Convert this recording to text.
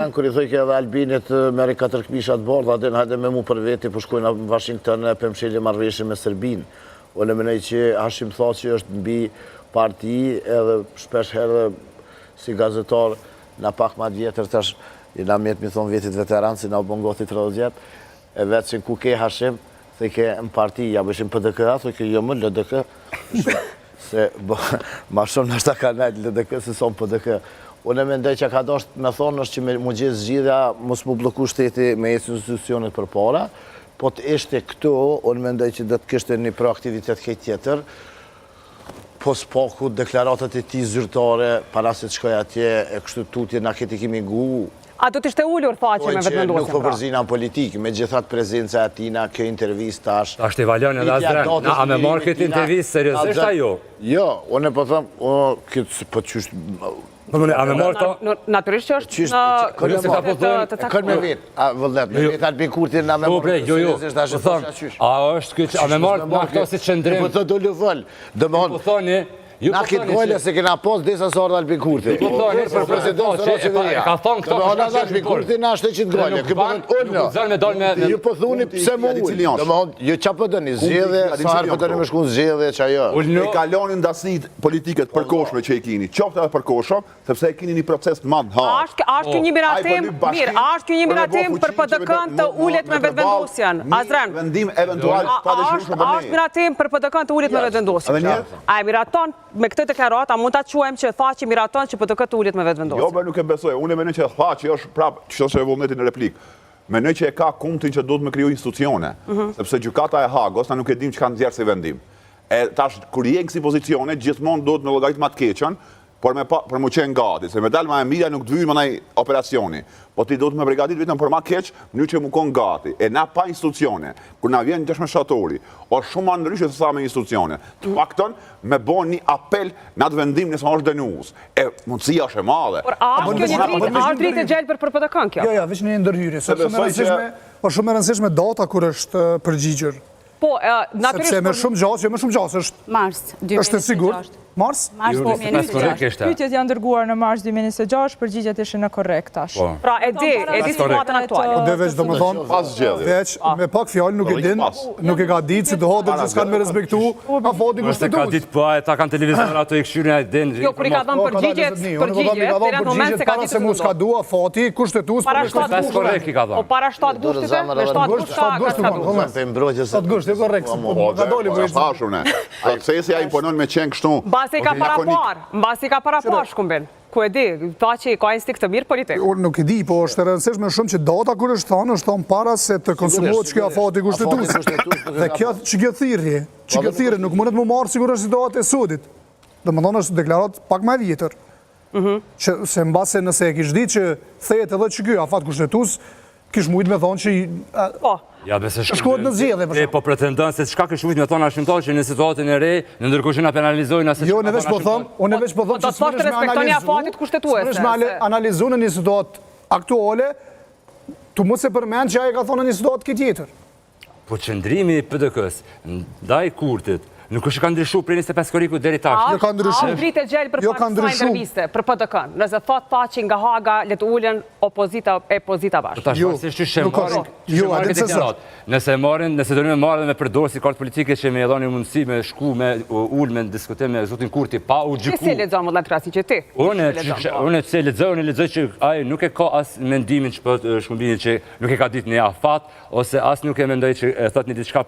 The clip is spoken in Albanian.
Kër i thoi ke edhe Albinit meri 4 këmishat bordha, din hajde me mu për veti, për shkojnë në Washington e për mshilje marrëveshje me Serbin. O në menej që Hashim tha që është në bi parti edhe shpesh herë si gazetar në pak ma vjetër tash i na mjetë mi thonë vjetit veteran, si na u bëngoti 30 vjetë, e vetë që ku ke Hashim, dhe ke në parti, ja bëshim PDK-a, thë ke jo më LDK, se ma shumë nështë ta ka najtë LDK, se son PDK. Unë e mendoj që ka dosht me thonë është që me mu gjithë zgjidhja mos mu bloku shteti me institucionet për para, po të ishte këtu, unë mendoj që dhe të kështë një proaktivitet këtë tjetër, po s'paku deklaratat e ti zyrtare, para se të shkoj atje, e kështu tutje na këti kimi gu. A do t'ishte ullur faqe me vetëmendosjen? Nuk po përzina politikë, me gjithat prezenca atina, kjo intervjist tash. Ta shte Valjan edhe Azren, a me marrë këtë intervjist seriosisht a jo? Jo, unë e po thëmë, këtë po të qështë... A me marrë ta? Naturisht që është në të Kërë me vetë, vëllet, me vetë Albin Kurti në me marrë seriosisht, a është këtë, a me marrë në këto si qëndrim? Po të do lëvëll, dhe më honë, na këtë gojle se kena pos disa sorë Albin Kurti. Po thonë, për president së roqeveria. Ka thonë këto që është Albin Kurti në ashtë që të gojle. Ju po thuni pëse mu ujë. Dhe më honë, ju qa pëtëni zjedhe, sa herë pëtëni me shku në zjedhe, qa jo. E kalonin dasit politiket përkoshme që i kini. Qofte edhe përkoshme, sepse e kini një proces të madhë. Ashtë kjo një miratim, mirë, ashtë kjo një miratim për PDK-n të ullet me vetëvendosjen. Azren, vendim eventual pa dëshirueshme për ne. Ashtë miratim për PDK-n të ullet me vetëvendosjen. A e miraton me këtë deklarat, a mund ta quajmë që tha që miraton që PDK të ullet me vetëvendosjen? Jo, be nuk e besoj. Unë e menoj që tha që është prapë, që është e vullneti në replik. Menoj që e ka kumëtin që duhet me kriju institucione, sepse gjykata e Hagos, na nuk e dim që kanë zjerë si vendim. E tash, kur je në kësi pozicione, gjithmonë duhet me llogarit ma të keqen, por për mu qenë gati, se me dalë ma e mira nuk të vyjnë më nëj operacioni. Po ti duhet me brigadit vitëm për ma keq, mënyrë që mu konë gati. E na pa institucione, kur na vjen gjashme shatori, o shumë ma ndryshë se sa me institucione. Të fakton, me bo një apel në atë vendim nësë ma është denus. E mundësia është e madhe. Por a është dritë e gjelë për PDK-n kjo? Jo, veç një ndërhyrje. Shumë e rëndësishme data kur është përgjigjur. Po, natyrisht... Sepse me shumë gjatë, jo me shumë gjatë, është e sigurt. Mars? Mars 2026. Pyetjet janë dërguar në Mars 2026, përgjigjet ishin në korrekt tash. Pra, e di situatën aktuale. Dhe veç do më thonë, veç me pak fjallë nuk e din, nuk e ka ditë, si të hodër që s'kanë me respektu, a foti kushtetuz. Ka ditë po, ta kanë televizor ato i këshyrin e din. Jo, kur i ka dhënë përgjigjet, dhe në moment se ka ditë se mu s'ka dua, foti kushtetuz. Para 7 gushtit, o para 7 gushtit, me 7 gusht ka statusi. 7 gusht, e korrekt. Aksesi ja imponon me qenë kështu. Mbasi ka para par shkumbin. Ku e di, ta që ka instinkt të mirë politik. Unë nuk e di, po është rëndësishme shumë që data kur është thonë para se të konsumohet që kjo afati kushtetus. Dhe kjo që kjo thirrje nuk mundet mu marë sigurisht situatë e sudit. Dhe më thonë është deklarat pak ma vjetër. Se mbase nëse e kish di që thejet edhe që kjo afat kushtetus, kish mujt me thonë që... Ja, bese shkohet në zjedhe, për shumë. Po pretendon se çka kish mujt me thonë ashtimtar që në situatën e re, në ndërkohë që na penalizojnë asë... Jo, unë veç po thëmë që smërish me analizu në një situatë aktuale, të mos e përmend që aje ka thonë në një situatë këtë tjetër. Po qëndrimi i PDK-s, ndaj Kurtit, nuk është ka ndryshu prej 25 koriku deri tash. Jo ka ndryshu. A dritë e gjelë për pak sa interviste për PDK-n, nëse thot ta që nga Haga le të ulen opozita e pozita bashkë. Tash se ç'është marrë këtë deklarat. Nëse do të marrë dhe me përdorë si kartë politike që me dhoni mundësi me shku me ul me diskutim me zotin Kurti pa u gjyku. Si lexon vëllai Krasi që ti? Unë se lexoj që ai nuk e ka as mendimin që shkumbinin që nuk e ka ditë në afat ose as nuk e mendoj që thot një diçka